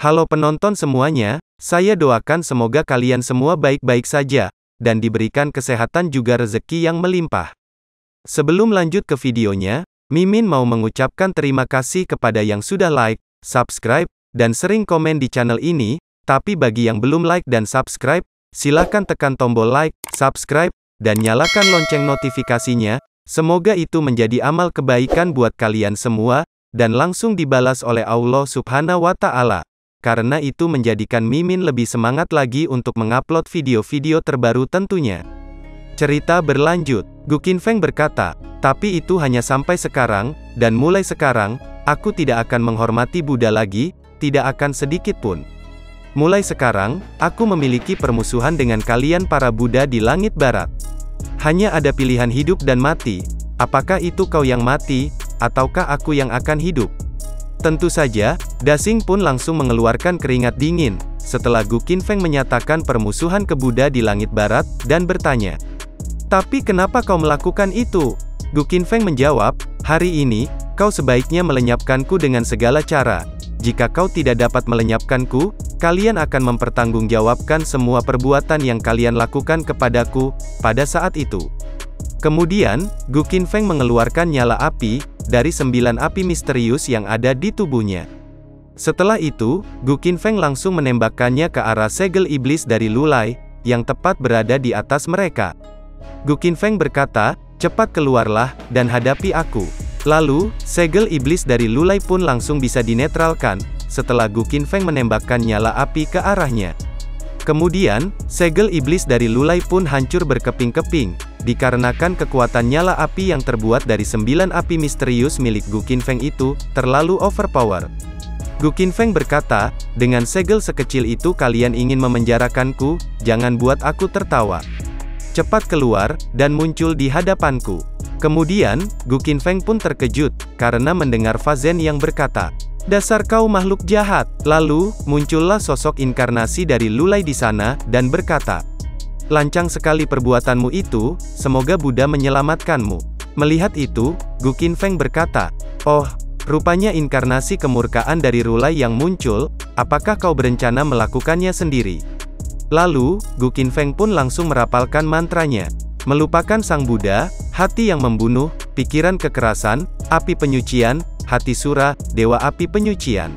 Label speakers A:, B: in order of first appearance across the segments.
A: Halo penonton semuanya, saya doakan semoga kalian semua baik-baik saja, dan diberikan kesehatan juga rezeki yang melimpah. Sebelum lanjut ke videonya, Mimin mau mengucapkan terima kasih kepada yang sudah like, subscribe, dan sering komen di channel ini, tapi bagi yang belum like dan subscribe, silakan tekan tombol like, subscribe, dan nyalakan lonceng notifikasinya, semoga itu menjadi amal kebaikan buat kalian semua, dan langsung dibalas oleh Allah Subhanahu wa Ta'ala. Karena itu menjadikan Mimin lebih semangat lagi untuk mengupload video-video terbaru tentunya. Cerita berlanjut, Gu Qinfeng berkata, tapi itu hanya sampai sekarang, dan mulai sekarang, aku tidak akan menghormati Buddha lagi, tidak akan sedikit pun. Mulai sekarang, aku memiliki permusuhan dengan kalian para Buddha di langit barat. Hanya ada pilihan hidup dan mati, apakah itu kau yang mati, ataukah aku yang akan hidup? Tentu saja, Dasing pun langsung mengeluarkan keringat dingin, setelah Gu Qinfeng menyatakan permusuhan ke Buddha di langit barat, dan bertanya, tapi kenapa kau melakukan itu? Gu Qinfeng menjawab, hari ini, kau sebaiknya melenyapkanku dengan segala cara. Jika kau tidak dapat melenyapkanku, kalian akan mempertanggungjawabkan semua perbuatan yang kalian lakukan kepadaku, pada saat itu. Kemudian, Gu Qinfeng mengeluarkan nyala api, dari 9 api misterius yang ada di tubuhnya. Setelah itu, Gu Qinfeng langsung menembakkannya ke arah segel iblis dari Lulai, yang tepat berada di atas mereka. Gu Qinfeng berkata, cepat keluarlah, dan hadapi aku. Lalu, segel iblis dari Lulai pun langsung bisa dinetralkan, setelah Gu Qinfeng menembakkan nyala api ke arahnya. Kemudian, segel iblis dari Lulai pun hancur berkeping-keping, dikarenakan kekuatan nyala api yang terbuat dari 9 api misterius milik Gu Qinfeng itu, terlalu overpower. Gu Qinfeng berkata, dengan segel sekecil itu kalian ingin memenjarakanku, jangan buat aku tertawa. Cepat keluar, dan muncul di hadapanku. Kemudian, Gu Qinfeng pun terkejut, karena mendengar Fa Zhen yang berkata, dasar kau makhluk jahat. Lalu, muncullah sosok inkarnasi dari Lulai di sana, dan berkata, lancang sekali perbuatanmu itu, semoga Buddha menyelamatkanmu. Melihat itu, Gu Qinfeng berkata, oh, rupanya inkarnasi kemurkaan dari Lulai yang muncul, apakah kau berencana melakukannya sendiri? Lalu, Gu Qinfeng pun langsung merapalkan mantranya. Melupakan sang Buddha, hati yang membunuh, pikiran kekerasan, api penyucian, hati sura, dewa api penyucian.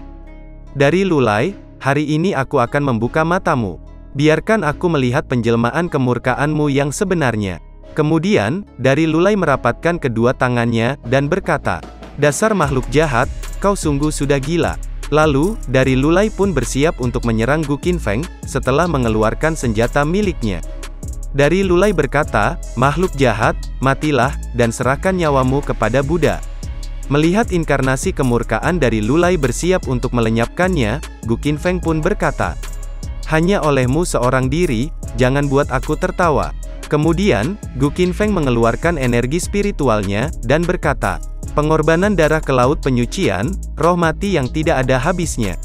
A: Dari Lulai, hari ini aku akan membuka matamu. Biarkan aku melihat penjelmaan kemurkaanmu yang sebenarnya. Kemudian, dari Lulai merapatkan kedua tangannya, dan berkata, dasar makhluk jahat, kau sungguh sudah gila. Lalu, dari Lulai pun bersiap untuk menyerang Gu Qinfeng, setelah mengeluarkan senjata miliknya. Dari Lulai berkata, makhluk jahat, matilah, dan serahkan nyawamu kepada Buddha. Melihat inkarnasi kemurkaan dari Lulai bersiap untuk melenyapkannya, Gu Qinfeng pun berkata, hanya olehmu seorang diri, jangan buat aku tertawa. Kemudian, Gu Qinfeng mengeluarkan energi spiritualnya, dan berkata, pengorbanan darah ke laut penyucian, roh mati yang tidak ada habisnya.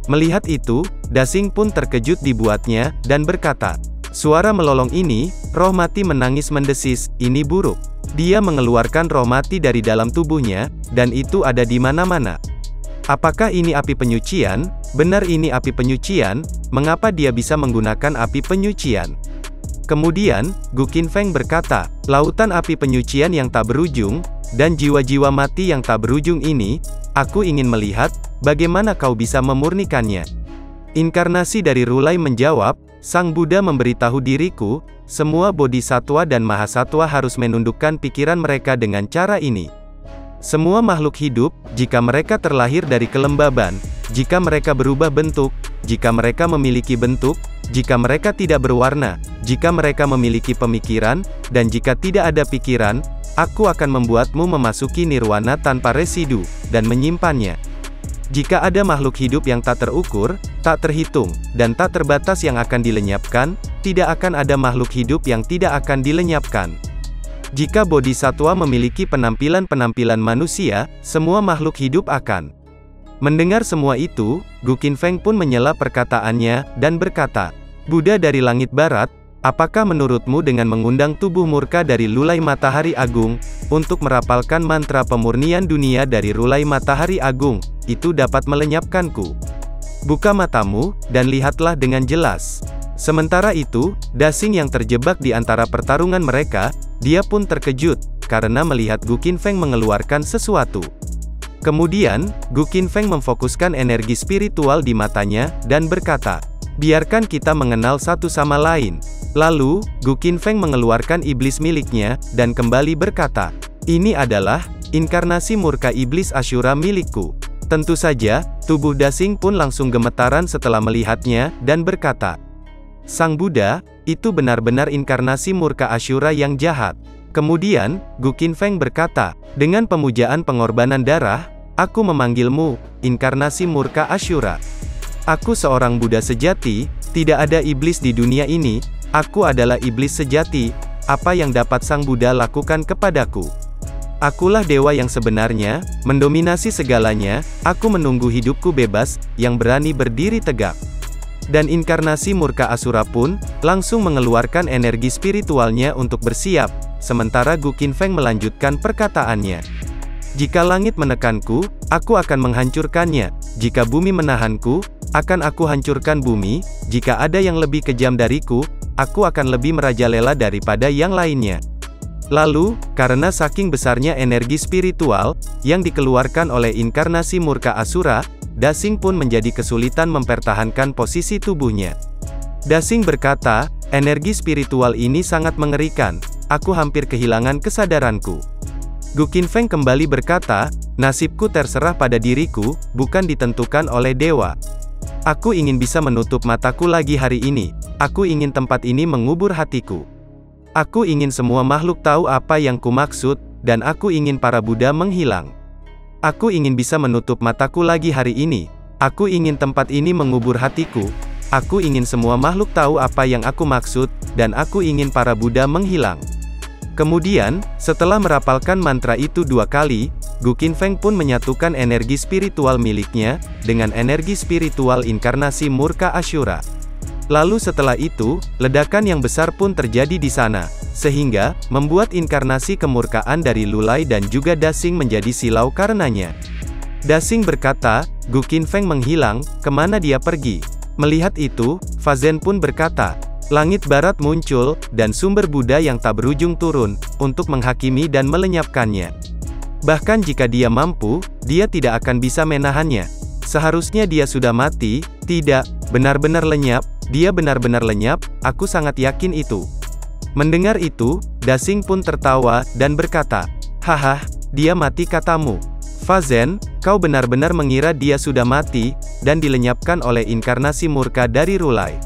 A: Melihat itu, Dasing pun terkejut dibuatnya, dan berkata, suara melolong ini, roh mati menangis mendesis, ini buruk. Dia mengeluarkan roh mati dari dalam tubuhnya, dan itu ada di mana-mana. Apakah ini api penyucian? Benar ini api penyucian, mengapa dia bisa menggunakan api penyucian? Kemudian, Gu Qinfeng berkata, lautan api penyucian yang tak berujung, dan jiwa-jiwa mati yang tak berujung ini, aku ingin melihat, bagaimana kau bisa memurnikannya. Inkarnasi dari Lulai menjawab, sang Buddha memberitahu diriku, semua bodhisatwa dan mahasatwa harus menundukkan pikiran mereka dengan cara ini. Semua makhluk hidup, jika mereka terlahir dari kelembaban, jika mereka berubah bentuk, jika mereka memiliki bentuk, jika mereka tidak berwarna, jika mereka memiliki pemikiran, dan jika tidak ada pikiran, aku akan membuatmu memasuki nirwana tanpa residu, dan menyimpannya. Jika ada makhluk hidup yang tak terukur, tak terhitung, dan tak terbatas yang akan dilenyapkan, tidak akan ada makhluk hidup yang tidak akan dilenyapkan. Jika bodhisatwa memiliki penampilan-penampilan manusia, semua makhluk hidup akan. Mendengar semua itu, Gu Qinfeng pun menyela perkataannya, dan berkata, Buddha dari langit barat, apakah menurutmu dengan mengundang tubuh murka dari Lulai Matahari Agung, untuk merapalkan mantra pemurnian dunia dari Lulai Matahari Agung, itu dapat melenyapkanku? Buka matamu, dan lihatlah dengan jelas. Sementara itu, Dasing yang terjebak di antara pertarungan mereka, dia pun terkejut, karena melihat Gu Qinfeng mengeluarkan sesuatu. Kemudian, Gu Qinfeng memfokuskan energi spiritual di matanya, dan berkata, biarkan kita mengenal satu sama lain. Lalu, Gu Qinfeng mengeluarkan iblis miliknya, dan kembali berkata, ini adalah inkarnasi murka iblis Asyura milikku. Tentu saja, tubuh Dasing pun langsung gemetaran setelah melihatnya, dan berkata, Sang Buddha, itu benar-benar inkarnasi murka Asyura yang jahat. Kemudian, Gu Qinfeng berkata, dengan pemujaan pengorbanan darah, aku memanggilmu, inkarnasi murka Asyura. Aku seorang Buddha sejati, tidak ada iblis di dunia ini, aku adalah iblis sejati, apa yang dapat Sang Buddha lakukan kepadaku? Akulah dewa yang sebenarnya, mendominasi segalanya, aku menunggu hidupku bebas, yang berani berdiri tegak. Dan inkarnasi murka Asura pun, langsung mengeluarkan energi spiritualnya untuk bersiap, sementara Gu Qinfeng melanjutkan perkataannya. Jika langit menekanku, aku akan menghancurkannya, jika bumi menahanku, akan aku hancurkan bumi, jika ada yang lebih kejam dariku, aku akan lebih merajalela daripada yang lainnya. Lalu, karena saking besarnya energi spiritual, yang dikeluarkan oleh inkarnasi murka Asura, Dasing pun menjadi kesulitan mempertahankan posisi tubuhnya. Dasing berkata, energi spiritual ini sangat mengerikan, aku hampir kehilangan kesadaranku. Gu Qinfeng kembali berkata, nasibku terserah pada diriku, bukan ditentukan oleh dewa. Aku ingin bisa menutup mataku lagi hari ini, aku ingin tempat ini mengubur hatiku. Aku ingin semua makhluk tahu apa yang kumaksud, dan aku ingin para Buddha menghilang. Aku ingin bisa menutup mataku lagi hari ini. Aku ingin tempat ini mengubur hatiku. Aku ingin semua makhluk tahu apa yang aku maksud, dan aku ingin para Buddha menghilang. Kemudian, setelah merapalkan mantra itu 2 kali, Gu Qinfeng pun menyatukan energi spiritual miliknya, dengan energi spiritual inkarnasi murka Asyura. Lalu setelah itu, ledakan yang besar pun terjadi di sana, sehingga, membuat inkarnasi kemurkaan dari Lulai dan juga Dasing menjadi silau karenanya. Dasing berkata, Gu Qinfeng menghilang, kemana dia pergi? Melihat itu, Fazen pun berkata, langit barat muncul, dan sumber Buddha yang tak berujung turun, untuk menghakimi dan melenyapkannya. Bahkan jika dia mampu, dia tidak akan bisa menahannya. Seharusnya dia sudah mati, tidak, benar-benar lenyap, dia benar-benar lenyap, aku sangat yakin itu. Mendengar itu, Dasing pun tertawa, dan berkata, haha, dia mati katamu. Fazen, kau benar-benar mengira dia sudah mati, dan dilenyapkan oleh inkarnasi murka dari Lulai.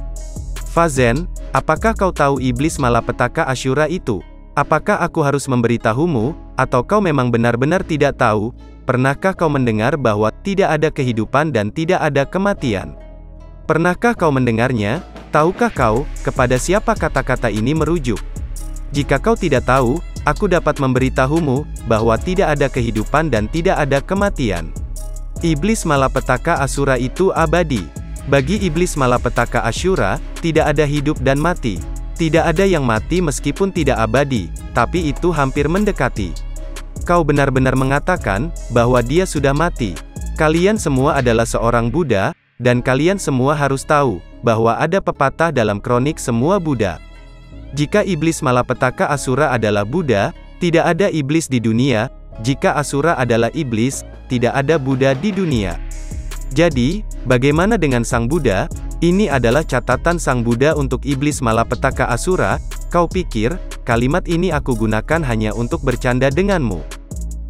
A: Fazen, apakah kau tahu iblis malapetaka Asyura itu? Apakah aku harus memberitahumu, atau kau memang benar-benar tidak tahu? Pernahkah kau mendengar bahwa tidak ada kehidupan dan tidak ada kematian? Pernahkah kau mendengarnya? Tahukah kau, kepada siapa kata-kata ini merujuk? Jika kau tidak tahu, aku dapat memberitahumu, bahwa tidak ada kehidupan dan tidak ada kematian. Iblis malapetaka Asura itu abadi. Bagi iblis malapetaka Asyura, tidak ada hidup dan mati. Tidak ada yang mati meskipun tidak abadi, tapi itu hampir mendekati. Kau benar-benar mengatakan, bahwa dia sudah mati. Kalian semua adalah seorang Buddha, dan kalian semua harus tahu, bahwa ada pepatah dalam kronik semua Buddha. Jika iblis malapetaka Asura adalah Buddha, tidak ada iblis di dunia. Jika Asura adalah iblis, tidak ada Buddha di dunia. Jadi, bagaimana dengan Sang Buddha? Ini adalah catatan Sang Buddha untuk iblis malapetaka Asura. Kau pikir, kalimat ini aku gunakan hanya untuk bercanda denganmu?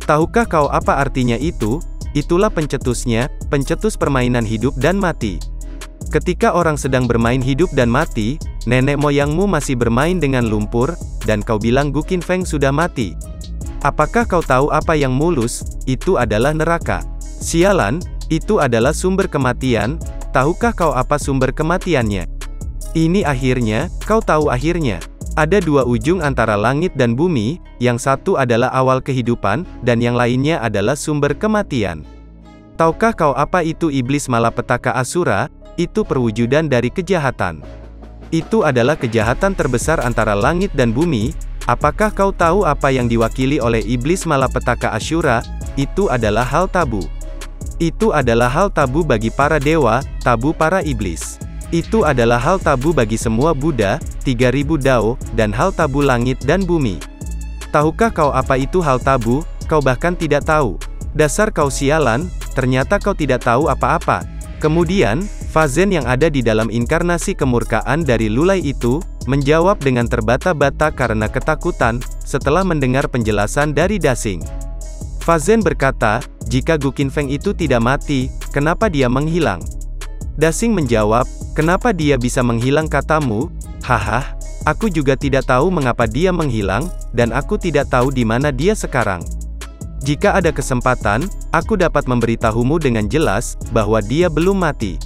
A: Tahukah kau apa artinya itu? Itulah pencetusnya, pencetus permainan hidup dan mati. Ketika orang sedang bermain hidup dan mati, nenek moyangmu masih bermain dengan lumpur, dan kau bilang Gu Qinfeng sudah mati. Apakah kau tahu apa yang mulus? Itu adalah neraka. Sialan, itu adalah sumber kematian. Tahukah kau apa sumber kematiannya? Ini akhirnya, kau tahu akhirnya. Ada 2 ujung antara langit dan bumi, yang satu adalah awal kehidupan, dan yang lainnya adalah sumber kematian. Tahukah kau apa itu iblis malapetaka Asura? Itu perwujudan dari kejahatan. Itu adalah kejahatan terbesar antara langit dan bumi. Apakah kau tahu apa yang diwakili oleh iblis malapetaka Asyura? Itu adalah hal tabu. Itu adalah hal tabu bagi para dewa, tabu para iblis. Itu adalah hal tabu bagi semua Buddha, 3000 Dao, dan hal tabu langit dan bumi. Tahukah kau apa itu hal tabu? Kau bahkan tidak tahu. Dasar kau sialan, ternyata kau tidak tahu apa-apa. Kemudian, Fazen yang ada di dalam inkarnasi kemurkaan dari Lulai itu, menjawab dengan terbata-bata karena ketakutan, setelah mendengar penjelasan dari Dasing. Fazen berkata, jika Gu Qinfeng itu tidak mati, kenapa dia menghilang? Dasing menjawab, kenapa dia bisa menghilang katamu? Haha, aku juga tidak tahu mengapa dia menghilang, dan aku tidak tahu di mana dia sekarang. Jika ada kesempatan, aku dapat memberitahumu dengan jelas, bahwa dia belum mati.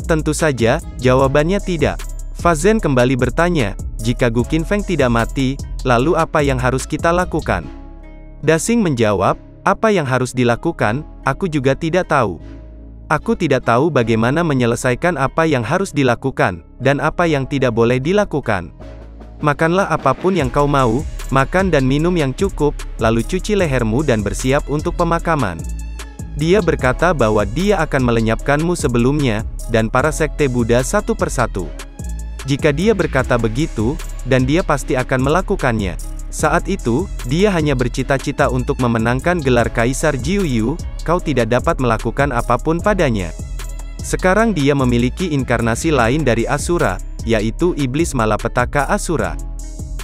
A: Tentu saja, jawabannya tidak. Fazen kembali bertanya, jika Gu Qinfeng tidak mati, lalu apa yang harus kita lakukan? Dasing menjawab, apa yang harus dilakukan, aku juga tidak tahu. Aku tidak tahu bagaimana menyelesaikan apa yang harus dilakukan, dan apa yang tidak boleh dilakukan. Makanlah apapun yang kau mau, makan dan minum yang cukup, lalu cuci lehermu dan bersiap untuk pemakaman. Dia berkata bahwa dia akan melenyapkanmu sebelumnya, dan para sekte Buddha satu persatu. Jika dia berkata begitu, dan dia pasti akan melakukannya. Saat itu, dia hanya bercita-cita untuk memenangkan gelar Kaisar Jiuyu, kau tidak dapat melakukan apapun padanya. Sekarang dia memiliki inkarnasi lain dari Asura, yaitu Iblis Malapetaka Asura.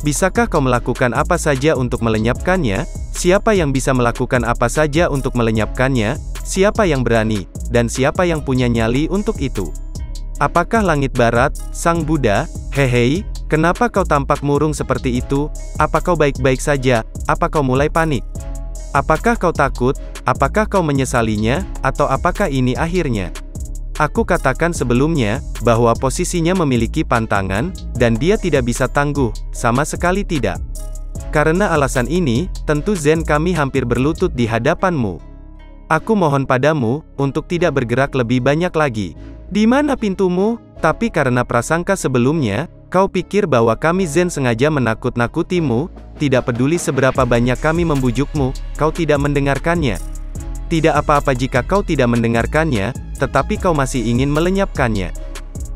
A: Bisakah kau melakukan apa saja untuk melenyapkannya? Siapa yang bisa melakukan apa saja untuk melenyapkannya? Siapa yang berani, dan siapa yang punya nyali untuk itu? Apakah langit barat, Sang Buddha? Hehei, kenapa kau tampak murung seperti itu? Apa kau baik-baik saja? Apa kau mulai panik? Apakah kau takut? Apakah kau menyesalinya? Atau apakah ini akhirnya? Aku katakan sebelumnya, bahwa posisinya memiliki pantangan, dan dia tidak bisa tangguh, sama sekali tidak. Karena alasan ini, tentu Zen kami hampir berlutut di hadapanmu. Aku mohon padamu, untuk tidak bergerak lebih banyak lagi. Di mana pintumu? Tapi karena prasangka sebelumnya, kau pikir bahwa kami Zen sengaja menakut-nakutimu, tidak peduli seberapa banyak kami membujukmu, kau tidak mendengarkannya. Tidak apa-apa jika kau tidak mendengarkannya, tetapi kau masih ingin melenyapkannya.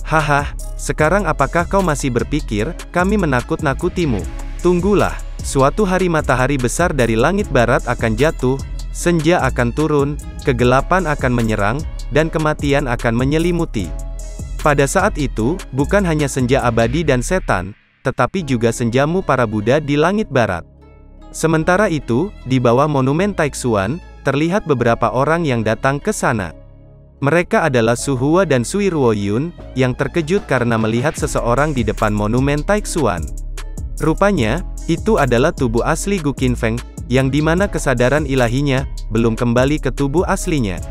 A: Haha, sekarang apakah kau masih berpikir, kami menakut-nakutimu? Tunggulah, suatu hari matahari besar dari langit barat akan jatuh, senja akan turun, kegelapan akan menyerang, dan kematian akan menyelimuti. Pada saat itu, bukan hanya senja abadi dan setan, tetapi juga senjamu para Buddha di langit barat. Sementara itu, di bawah monumen Taixuan, terlihat beberapa orang yang datang ke sana. Mereka adalah Su Hua dan Sui Ruoyun, yang terkejut karena melihat seseorang di depan monumen Taixuan. Rupanya, itu adalah tubuh asli Gu Qinfeng, yang dimana kesadaran ilahinya, belum kembali ke tubuh aslinya.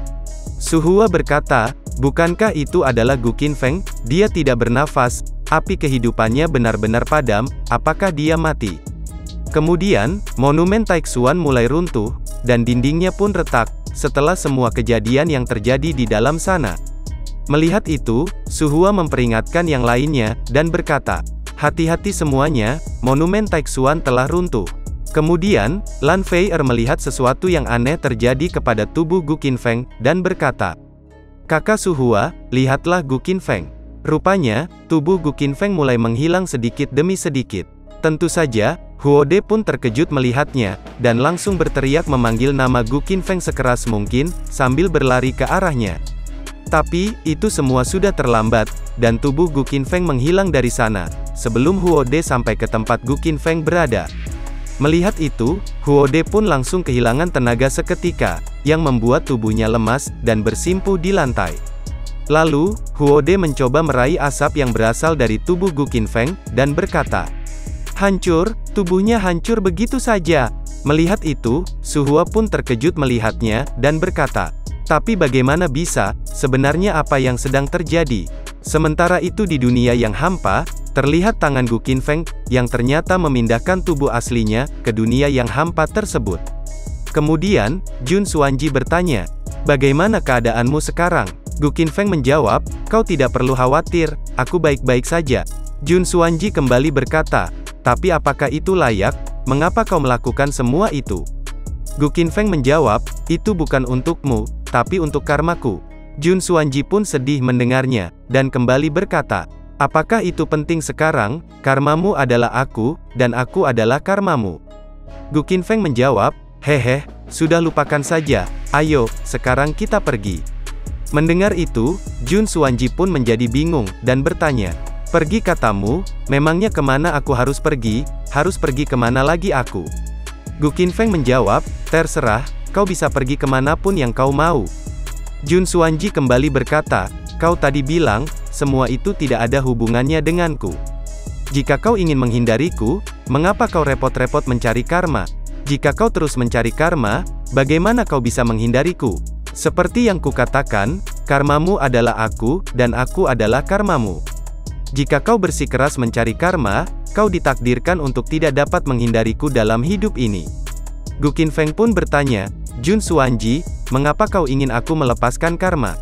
A: Su Hua berkata, bukankah itu adalah Gu Qinfeng? Dia tidak bernafas, api kehidupannya benar-benar padam, apakah dia mati? Kemudian, monumen Taixuan mulai runtuh, dan dindingnya pun retak, setelah semua kejadian yang terjadi di dalam sana. Melihat itu, Su Hua memperingatkan yang lainnya, dan berkata, hati-hati semuanya, monumen Taixuan telah runtuh. Kemudian, Lan Fei melihat sesuatu yang aneh terjadi kepada tubuh Gu Qinfeng, dan berkata, kakak Su Hua, lihatlah Gu Qinfeng. Rupanya, tubuh Gu Qinfeng mulai menghilang sedikit demi sedikit. Tentu saja, Huode pun terkejut melihatnya, dan langsung berteriak memanggil nama Gu Qinfeng sekeras mungkin, sambil berlari ke arahnya. Tapi, itu semua sudah terlambat, dan tubuh Gu Qinfeng menghilang dari sana, sebelum Huode sampai ke tempat Gu Qinfeng berada. Melihat itu, Huode pun langsung kehilangan tenaga seketika, yang membuat tubuhnya lemas, dan bersimpuh di lantai. Lalu, Huode mencoba meraih asap yang berasal dari tubuh Gu Qinfeng, dan berkata, hancur, tubuhnya hancur begitu saja. Melihat itu, Su Hua pun terkejut melihatnya, dan berkata, tapi bagaimana bisa, sebenarnya apa yang sedang terjadi? Sementara itu di dunia yang hampa, terlihat tangan Gu Qinfeng, yang ternyata memindahkan tubuh aslinya, ke dunia yang hampa tersebut. Kemudian, Jun Xuanji bertanya, bagaimana keadaanmu sekarang? Gu Qinfeng menjawab, kau tidak perlu khawatir, aku baik-baik saja. Jun Xuanji kembali berkata, tapi apakah itu layak? Mengapa kau melakukan semua itu? Gu Qinfeng menjawab, itu bukan untukmu, tapi untuk karmaku. Jun Xuanji pun sedih mendengarnya, dan kembali berkata, apakah itu penting sekarang? Karmamu adalah aku, dan aku adalah karmamu. Gu Qinfeng menjawab, hehe, sudah lupakan saja, ayo, sekarang kita pergi. Mendengar itu, Jun Xuanji pun menjadi bingung, dan bertanya, pergi katamu, memangnya kemana aku harus pergi kemana lagi aku? Gu Qinfeng menjawab, terserah, kau bisa pergi kemanapun yang kau mau. Jun Xuanji kembali berkata, kau tadi bilang, semua itu tidak ada hubungannya denganku. Jika kau ingin menghindariku, mengapa kau repot-repot mencari karma? Jika kau terus mencari karma, bagaimana kau bisa menghindariku? Seperti yang kukatakan, karmamu adalah aku, dan aku adalah karmamu. Jika kau bersikeras mencari karma, kau ditakdirkan untuk tidak dapat menghindariku dalam hidup ini. Gu Qinfeng pun bertanya, Jun Xuanji, mengapa kau ingin aku melepaskan karma?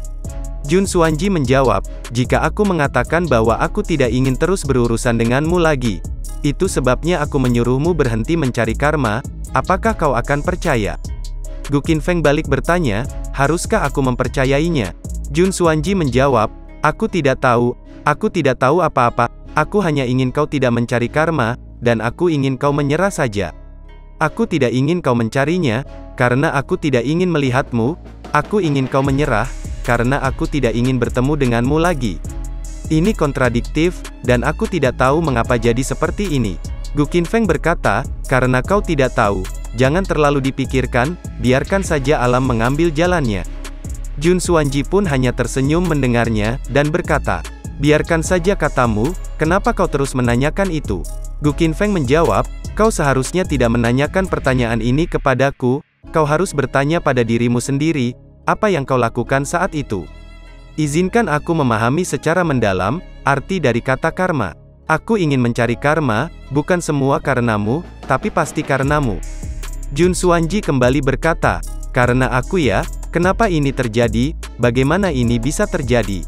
A: Jun Xuanji menjawab, jika aku mengatakan bahwa aku tidak ingin terus berurusan denganmu lagi, itu sebabnya aku menyuruhmu berhenti mencari karma, apakah kau akan percaya? Gu Qinfeng balik bertanya, haruskah aku mempercayainya? Jun Xuanji menjawab, aku tidak tahu apa-apa, aku hanya ingin kau tidak mencari karma, dan aku ingin kau menyerah saja. Aku tidak ingin kau mencarinya, karena aku tidak ingin melihatmu, aku ingin kau menyerah, karena aku tidak ingin bertemu denganmu lagi. Ini kontradiktif, dan aku tidak tahu mengapa jadi seperti ini. Gu Qinfeng berkata, karena kau tidak tahu, jangan terlalu dipikirkan, biarkan saja alam mengambil jalannya. Jun Xuanji pun hanya tersenyum mendengarnya, dan berkata, biarkan saja katamu, kenapa kau terus menanyakan itu? Gu Qinfeng menjawab, kau seharusnya tidak menanyakan pertanyaan ini kepadaku, kau harus bertanya pada dirimu sendiri, apa yang kau lakukan saat itu? Izinkan aku memahami secara mendalam, arti dari kata karma. Aku ingin mencari karma, bukan semua karenamu, tapi pasti karenamu. Jun Xuanji kembali berkata, karena aku ya, kenapa ini terjadi, bagaimana ini bisa terjadi?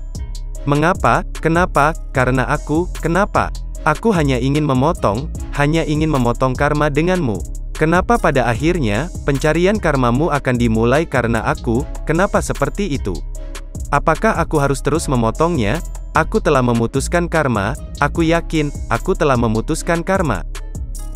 A: Mengapa, kenapa, karena aku, kenapa? Aku hanya ingin memotong karma denganmu. Kenapa pada akhirnya, pencarian karmamu akan dimulai karena aku, kenapa seperti itu? Apakah aku harus terus memotongnya? Aku telah memutuskan karma, aku yakin, aku telah memutuskan karma.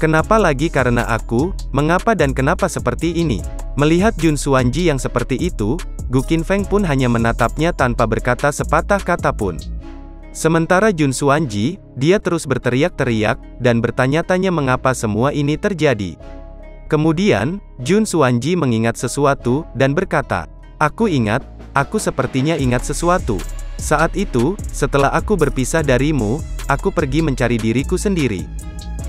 A: Kenapa lagi karena aku, mengapa dan kenapa seperti ini? Melihat Jun Xuanji yang seperti itu, Gu Qinfeng pun hanya menatapnya tanpa berkata sepatah kata pun. Sementara Jun Xuanji, dia terus berteriak-teriak, dan bertanya-tanya mengapa semua ini terjadi. Kemudian, Jun Xuanji mengingat sesuatu, dan berkata, aku sepertinya ingat sesuatu. Saat itu, setelah aku berpisah darimu, aku pergi mencari diriku sendiri.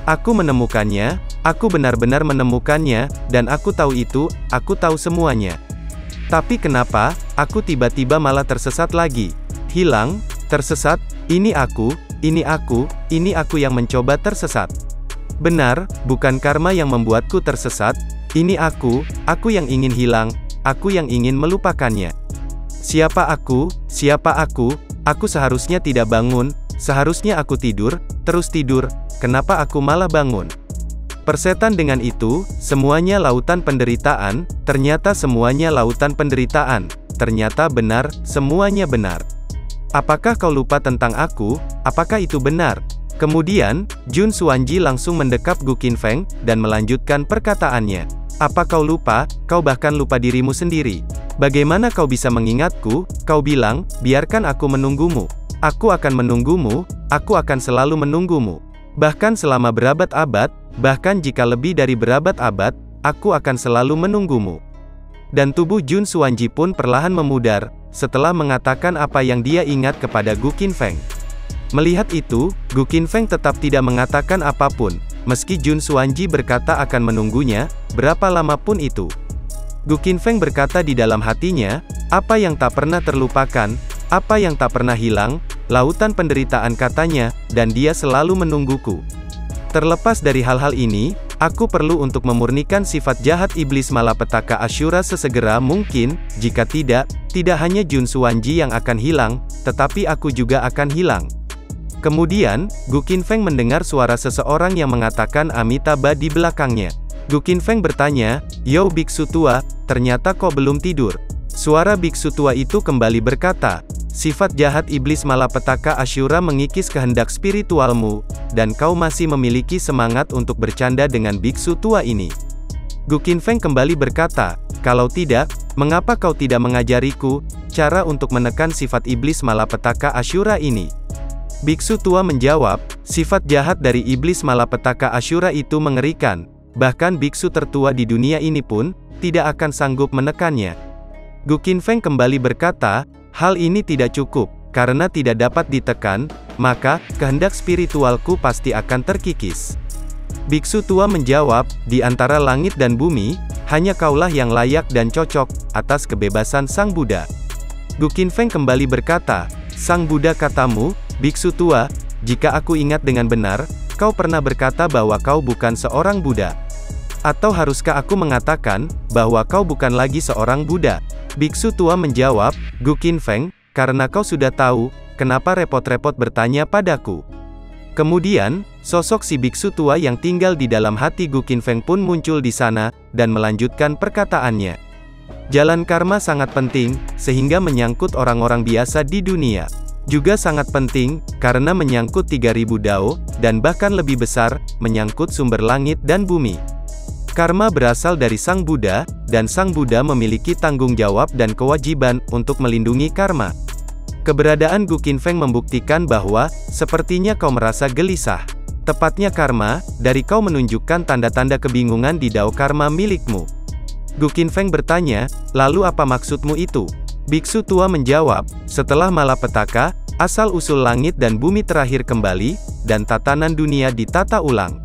A: Aku menemukannya, aku benar-benar menemukannya, dan aku tahu itu, aku tahu semuanya. Tapi kenapa, aku tiba-tiba malah tersesat lagi? Hilang, tersesat, ini aku yang mencoba tersesat. Benar, bukan karma yang membuatku tersesat, ini aku yang ingin hilang, aku yang ingin melupakannya. Siapa aku, aku seharusnya tidak bangun, seharusnya aku tidur, terus tidur, kenapa aku malah bangun? Persetan dengan itu, semuanya lautan penderitaan, ternyata semuanya lautan penderitaan, ternyata benar, semuanya benar. Apakah kau lupa tentang aku? Apakah itu benar? Kemudian, Jun Xuanji langsung mendekap Gu Qinfeng, dan melanjutkan perkataannya. Apa kau lupa? Kau bahkan lupa dirimu sendiri. Bagaimana kau bisa mengingatku? Kau bilang, biarkan aku menunggumu. Aku akan menunggumu, aku akan selalu menunggumu. Bahkan selama berabad-abad, bahkan jika lebih dari berabad-abad, aku akan selalu menunggumu. Dan tubuh Jun Xuanji pun perlahan memudar, setelah mengatakan apa yang dia ingat kepada Gu Qinfeng. Melihat itu, Gu Qinfeng tetap tidak mengatakan apapun, meski Jun Xuanji berkata akan menunggunya, berapa lama pun itu. Gu Qinfeng berkata di dalam hatinya, apa yang tak pernah terlupakan, apa yang tak pernah hilang, lautan penderitaan katanya, dan dia selalu menungguku. Terlepas dari hal-hal ini, aku perlu untuk memurnikan sifat jahat iblis malapetaka Ashura sesegera mungkin, jika tidak hanya Jun Xuanji yang akan hilang, tetapi aku juga akan hilang. Kemudian, Gu Qinfeng mendengar suara seseorang yang mengatakan Amitabha di belakangnya. Gu Qinfeng bertanya, "Yo biksu tua, ternyata kau belum tidur." Suara biksu tua itu kembali berkata, sifat jahat iblis malapetaka Ashura mengikis kehendak spiritualmu, dan kau masih memiliki semangat untuk bercanda dengan biksu tua ini. Gu Qinfeng kembali berkata, kalau tidak, mengapa kau tidak mengajariku cara untuk menekan sifat iblis malapetaka Ashura ini? Biksu tua menjawab, sifat jahat dari iblis malapetaka Ashura itu mengerikan, bahkan biksu tertua di dunia ini pun tidak akan sanggup menekannya. Gu Qinfeng kembali berkata, hal ini tidak cukup, karena tidak dapat ditekan, maka kehendak spiritualku pasti akan terkikis. Biksu tua menjawab, di antara langit dan bumi, hanya kaulah yang layak dan cocok atas kebebasan Sang Buddha. Gu Qinfeng kembali berkata, Sang Buddha katamu, biksu tua, jika aku ingat dengan benar, kau pernah berkata bahwa kau bukan seorang Buddha. Atau haruskah aku mengatakan bahwa kau bukan lagi seorang Buddha? Biksu tua menjawab, Gu Qinfeng, karena kau sudah tahu, kenapa repot-repot bertanya padaku? Kemudian, sosok si biksu tua yang tinggal di dalam hati Gu Qinfeng pun muncul di sana, dan melanjutkan perkataannya. Jalan karma sangat penting, sehingga menyangkut orang-orang biasa di dunia. Juga sangat penting, karena menyangkut 3000 dao, dan bahkan lebih besar, menyangkut sumber langit dan bumi. Karma berasal dari Sang Buddha, dan Sang Buddha memiliki tanggung jawab dan kewajiban untuk melindungi karma. Keberadaan Gu Qinfeng membuktikan bahwa, sepertinya kau merasa gelisah. Tepatnya karma, dari kau menunjukkan tanda-tanda kebingungan di dao karma milikmu. Gu Qinfeng bertanya, lalu apa maksudmu itu? Biksu tua menjawab, setelah malapetaka, asal-usul langit dan bumi terakhir kembali, dan tatanan dunia ditata ulang.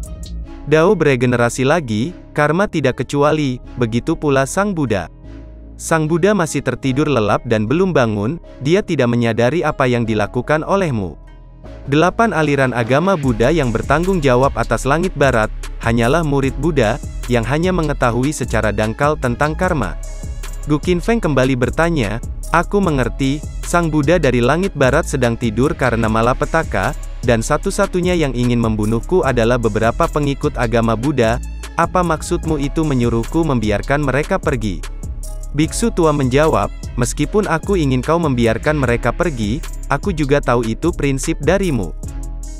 A: Dao beregenerasi lagi, karma tidak kecuali, begitu pula Sang Buddha. Sang Buddha masih tertidur lelap dan belum bangun, dia tidak menyadari apa yang dilakukan olehmu. 8 aliran agama Buddha yang bertanggung jawab atas langit barat, hanyalah murid Buddha, yang hanya mengetahui secara dangkal tentang karma. Gu Qinfeng kembali bertanya, aku mengerti, Sang Buddha dari langit barat sedang tidur karena malapetaka, dan satu-satunya yang ingin membunuhku adalah beberapa pengikut agama Buddha. Apa maksudmu itu menyuruhku membiarkan mereka pergi? Biksu tua menjawab, meskipun aku ingin kau membiarkan mereka pergi, aku juga tahu itu prinsip darimu.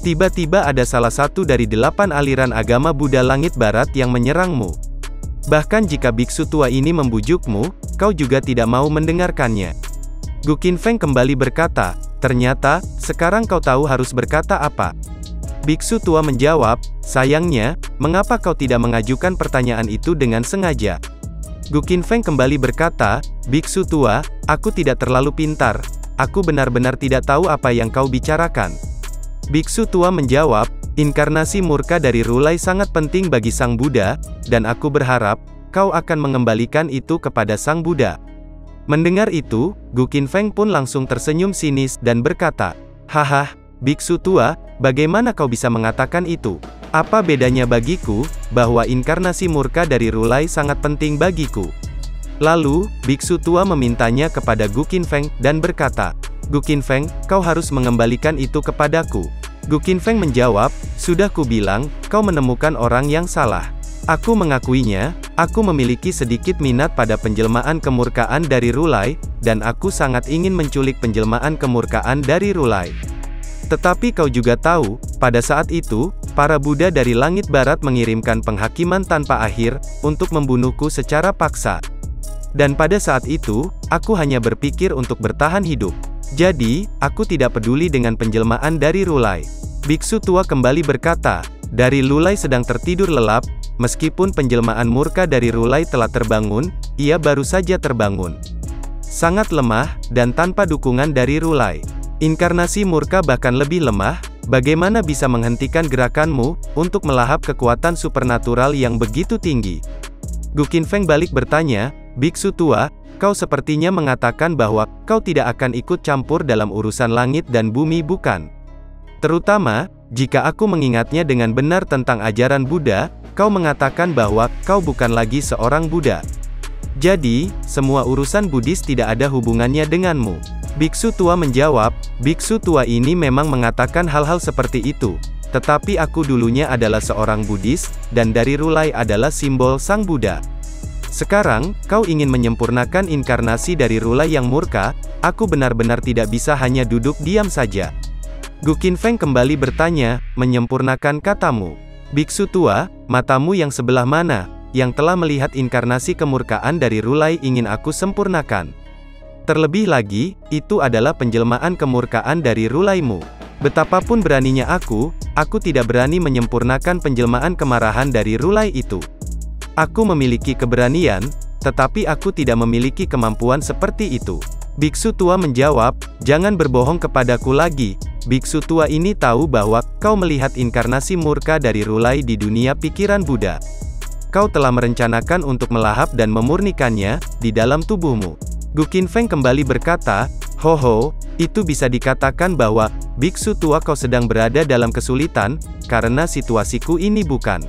A: Tiba-tiba ada salah satu dari 8 aliran agama Buddha langit barat yang menyerangmu. Bahkan jika biksu tua ini membujukmu, kau juga tidak mau mendengarkannya. Gu Qinfeng kembali berkata, ternyata, sekarang kau tahu harus berkata apa. Biksu tua menjawab, sayangnya, mengapa kau tidak mengajukan pertanyaan itu dengan sengaja? Gu Qinfeng kembali berkata, biksu tua, aku tidak terlalu pintar, aku benar-benar tidak tahu apa yang kau bicarakan. Biksu tua menjawab, inkarnasi murka dari Rulai sangat penting bagi Sang Buddha, dan aku berharap, kau akan mengembalikan itu kepada Sang Buddha. Mendengar itu, Gu Qinfeng pun langsung tersenyum sinis dan berkata, haha, biksu tua, bagaimana kau bisa mengatakan itu? Apa bedanya bagiku, bahwa inkarnasi murka dari Rulai sangat penting bagiku? Lalu, biksu tua memintanya kepada Gu Qinfeng, dan berkata, Gu Qinfeng, kau harus mengembalikan itu kepadaku. Gu Qinfeng menjawab, sudah kubilang, kau menemukan orang yang salah. Aku mengakuinya, aku memiliki sedikit minat pada penjelmaan kemurkaan dari Rulai, dan aku sangat ingin menculik penjelmaan kemurkaan dari Rulai. Tetapi kau juga tahu, pada saat itu, para Buddha dari langit barat mengirimkan penghakiman tanpa akhir, untuk membunuhku secara paksa. Dan pada saat itu, aku hanya berpikir untuk bertahan hidup. Jadi, aku tidak peduli dengan penjelmaan dari Rulai. Biksu tua kembali berkata, dari Rulai sedang tertidur lelap, meskipun penjelmaan murka dari Rulai telah terbangun, ia baru saja terbangun. Sangat lemah, dan tanpa dukungan dari Rulai. Inkarnasi murka bahkan lebih lemah, bagaimana bisa menghentikan gerakanmu, untuk melahap kekuatan supernatural yang begitu tinggi? Gu Qinfeng balik bertanya, biksu tua, kau sepertinya mengatakan bahwa, kau tidak akan ikut campur dalam urusan langit dan bumi bukan? Terutama, jika aku mengingatnya dengan benar tentang ajaran Buddha, kau mengatakan bahwa, kau bukan lagi seorang Buddha. Jadi, semua urusan Buddhis tidak ada hubungannya denganmu. Biksu tua menjawab, biksu tua ini memang mengatakan hal-hal seperti itu. Tetapi aku dulunya adalah seorang Buddhis, dan dari Rulai adalah simbol Sang Buddha. Sekarang, kau ingin menyempurnakan inkarnasi dari Rulai yang murka, aku benar-benar tidak bisa hanya duduk diam saja. Gu Qinfeng kembali bertanya, menyempurnakan katamu. Biksu tua, matamu yang sebelah mana, yang telah melihat inkarnasi kemurkaan dari Rulai ingin aku sempurnakan. Terlebih lagi, itu adalah penjelmaan kemurkaan dari Rulaimu. Betapapun beraninya aku tidak berani menyempurnakan penjelmaan kemarahan dari Rulai itu. Aku memiliki keberanian, tetapi aku tidak memiliki kemampuan seperti itu. Biksu tua menjawab, jangan berbohong kepadaku lagi. Biksu tua ini tahu bahwa kau melihat inkarnasi murka dari Rulai di dunia pikiran Buddha. Kau telah merencanakan untuk melahap dan memurnikannya di dalam tubuhmu. Gu Qinfeng kembali berkata, "Ho, itu bisa dikatakan bahwa biksu tua kau sedang berada dalam kesulitan, karena situasiku ini bukan.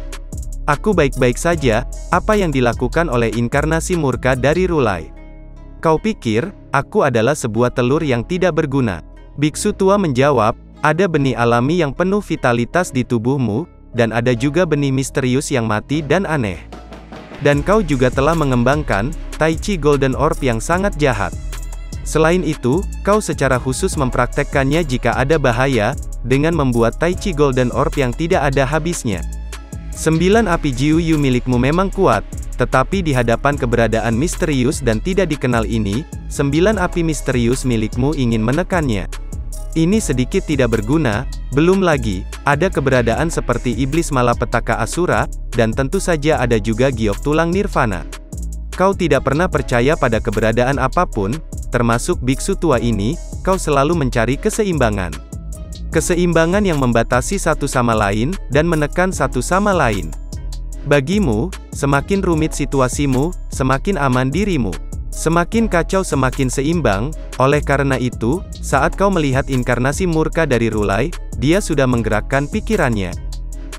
A: Aku baik-baik saja, apa yang dilakukan oleh inkarnasi murka dari Rulai? Kau pikir, aku adalah sebuah telur yang tidak berguna?" Biksu tua menjawab, ada benih alami yang penuh vitalitas di tubuhmu, dan ada juga benih misterius yang mati dan aneh. Dan kau juga telah mengembangkan Tai Chi Golden Orb yang sangat jahat. Selain itu, kau secara khusus mempraktekkannya jika ada bahaya, dengan membuat Tai Chi Golden Orb yang tidak ada habisnya. 9 api Jiu Yu milikmu memang kuat, tetapi di hadapan keberadaan misterius dan tidak dikenal ini, 9 api misterius milikmu ingin menekannya. Ini sedikit tidak berguna, belum lagi, ada keberadaan seperti iblis malapetaka Asura, dan tentu saja ada juga giok tulang nirvana. Kau tidak pernah percaya pada keberadaan apapun, termasuk biksu tua ini, kau selalu mencari keseimbangan. Keseimbangan yang membatasi satu sama lain, dan menekan satu sama lain. Bagimu, semakin rumit situasimu, semakin aman dirimu. Semakin kacau semakin seimbang, oleh karena itu, saat kau melihat inkarnasi murka dari Rulai, dia sudah menggerakkan pikirannya.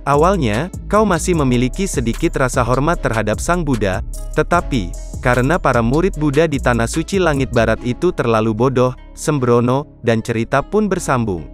A: Awalnya, kau masih memiliki sedikit rasa hormat terhadap Sang Buddha, tetapi, karena para murid Buddha di Tanah Suci Langit Barat itu terlalu bodoh, sembrono, dan cerita pun bersambung.